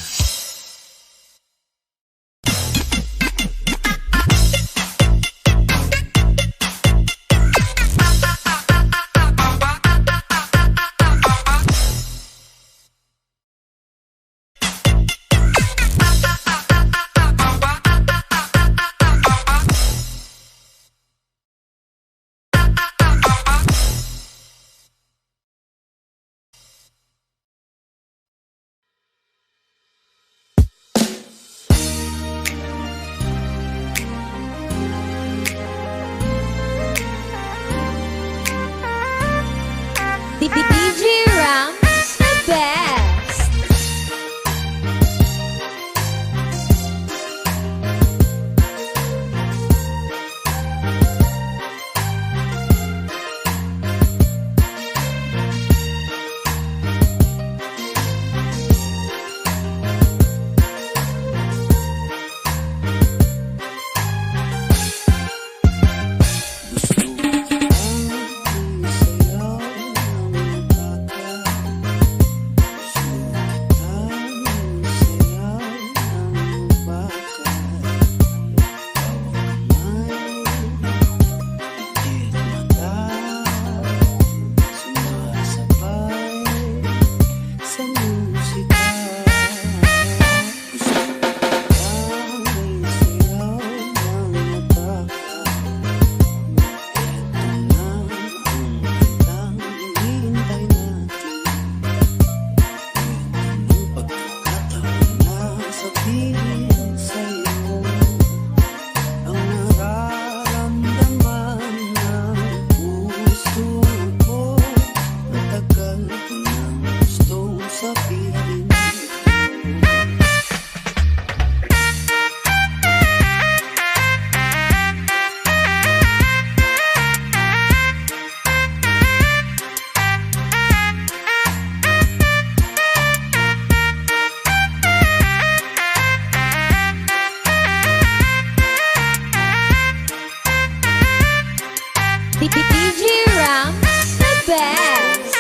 DJ Rams, the best.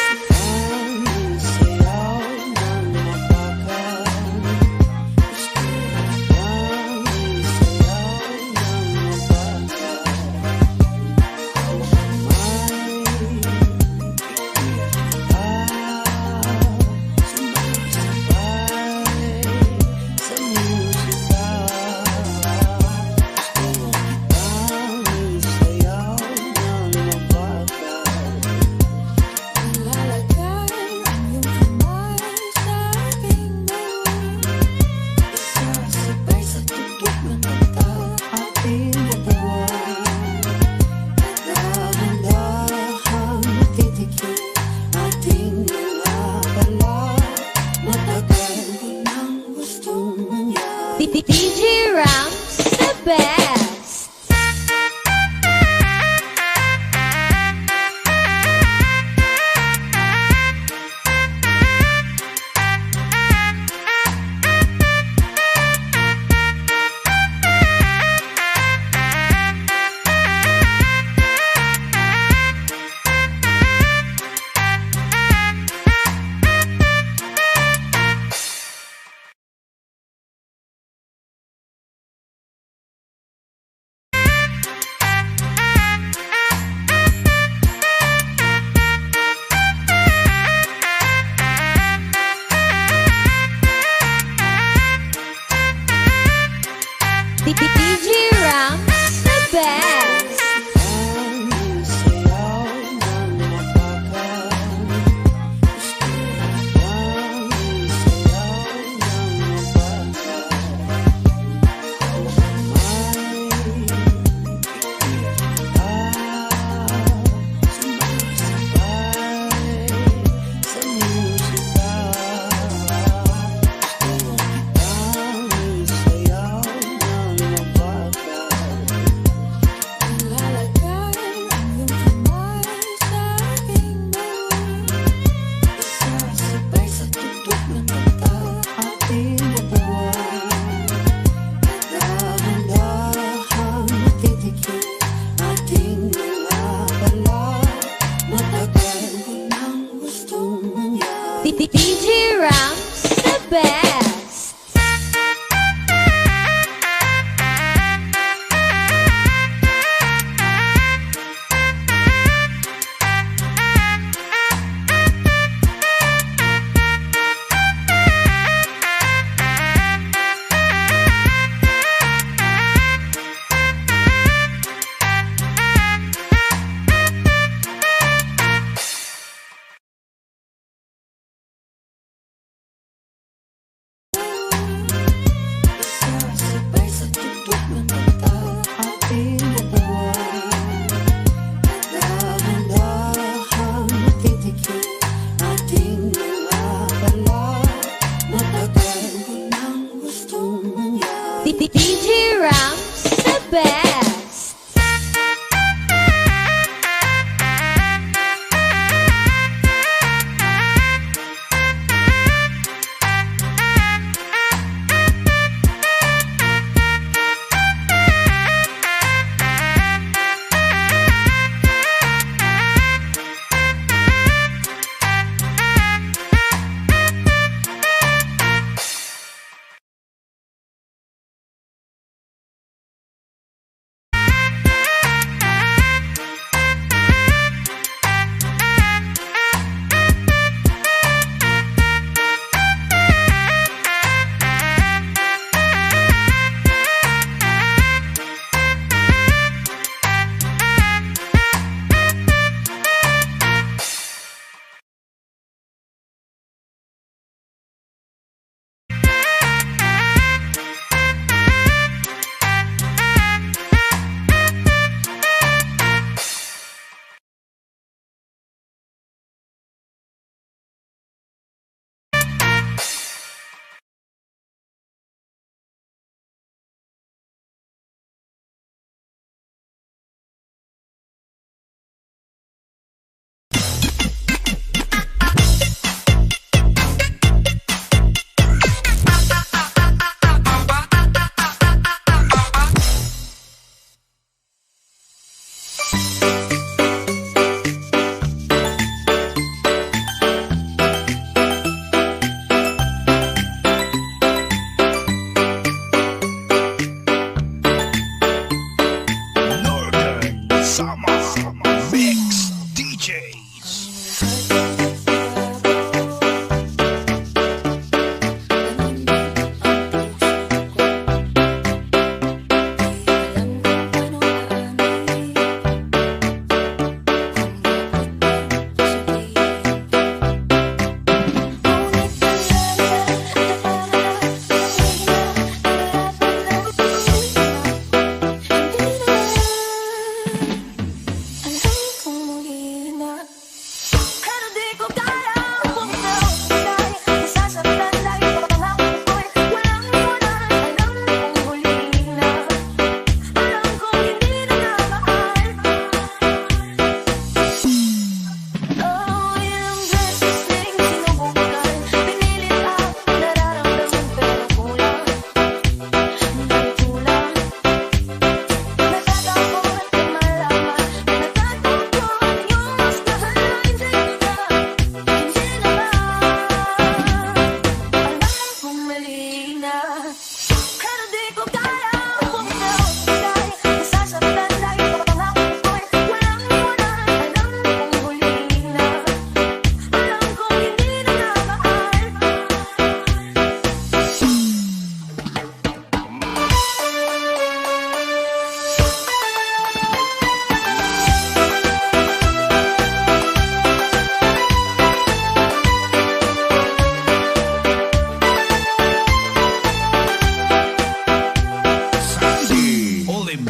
DJ Rams, the best. DJ Rams, the best. DJ Rams, the best. DJ Rams, the best.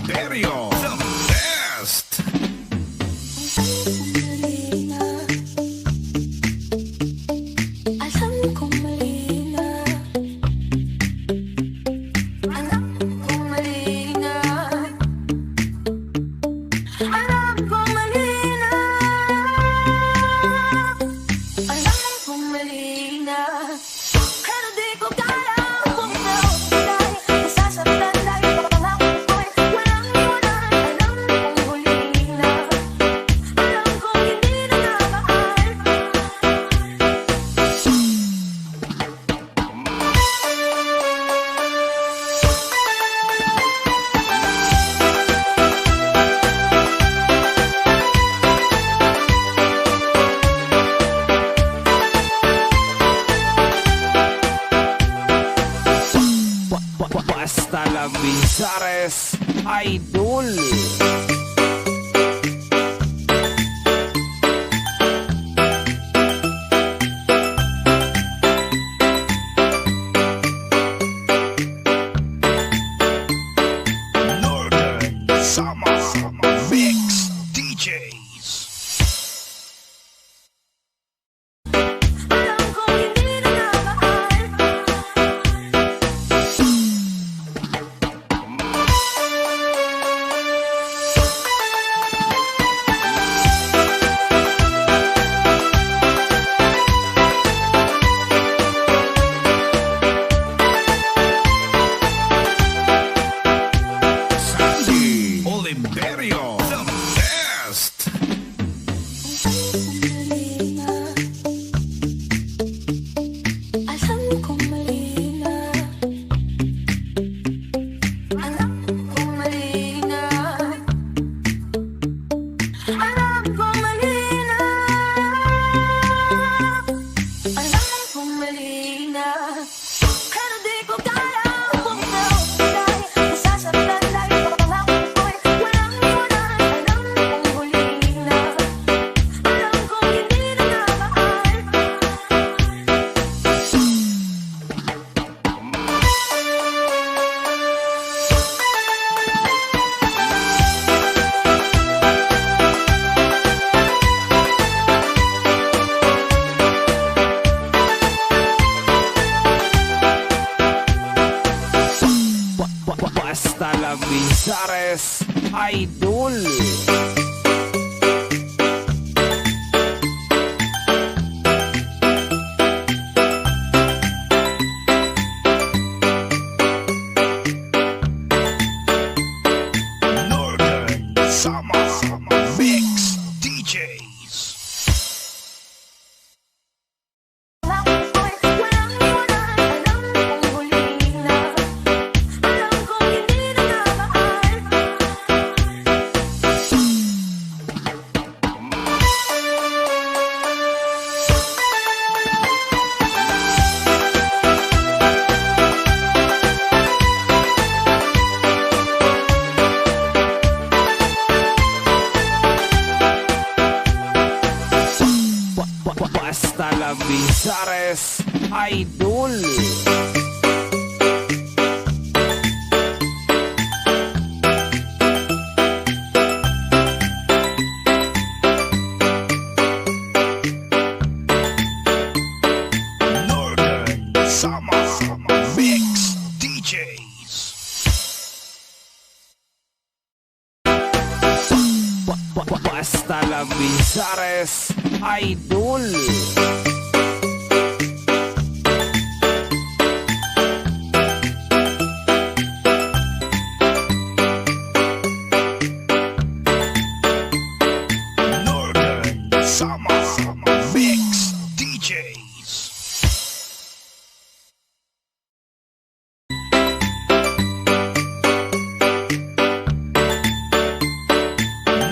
Imperio, the best.
Alam kong mali na. Alam kong mali na. Alam kong mali na. Alam kong mali na. Pero di ko kaya kung naulay. Nasasaktan dahil pangako ko'y walang iwanan. Alam kong huli na. Alam kong hindi na nabaal.
Basta la Bizares Idol.
Northern Summer Mix DJs.
Alam kong hindi na nabaal.
Sandy Imperio, the best.
Alam kong mali na. Alam kong mali na. Alam kong mali na. Alam kong mali na. Pero di ko kaya kung naulay. Nasasaktan dahil pangako ko'y walang iwanan. Alam kong huli na. Alam kong hindi na nabaal.
Basta la Bizares Idol.
Northern Summer Mix DJs.
Alam ko'y walang iwanan. Alam kong huli na. Alam kong hindi na nabaal.
Basta la Bizares Idol.
Northern Summer Mix DJs.
Basta la Bizares Idol.
Northern Summer Mix DJs.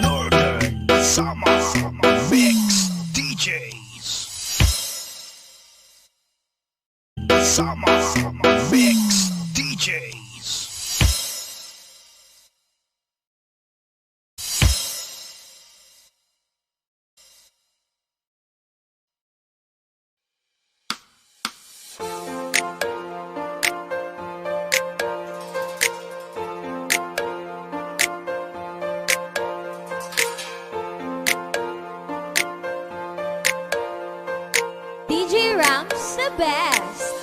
Northern Summer Mix DJs.
best.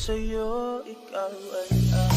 sa'yo, ikaw ay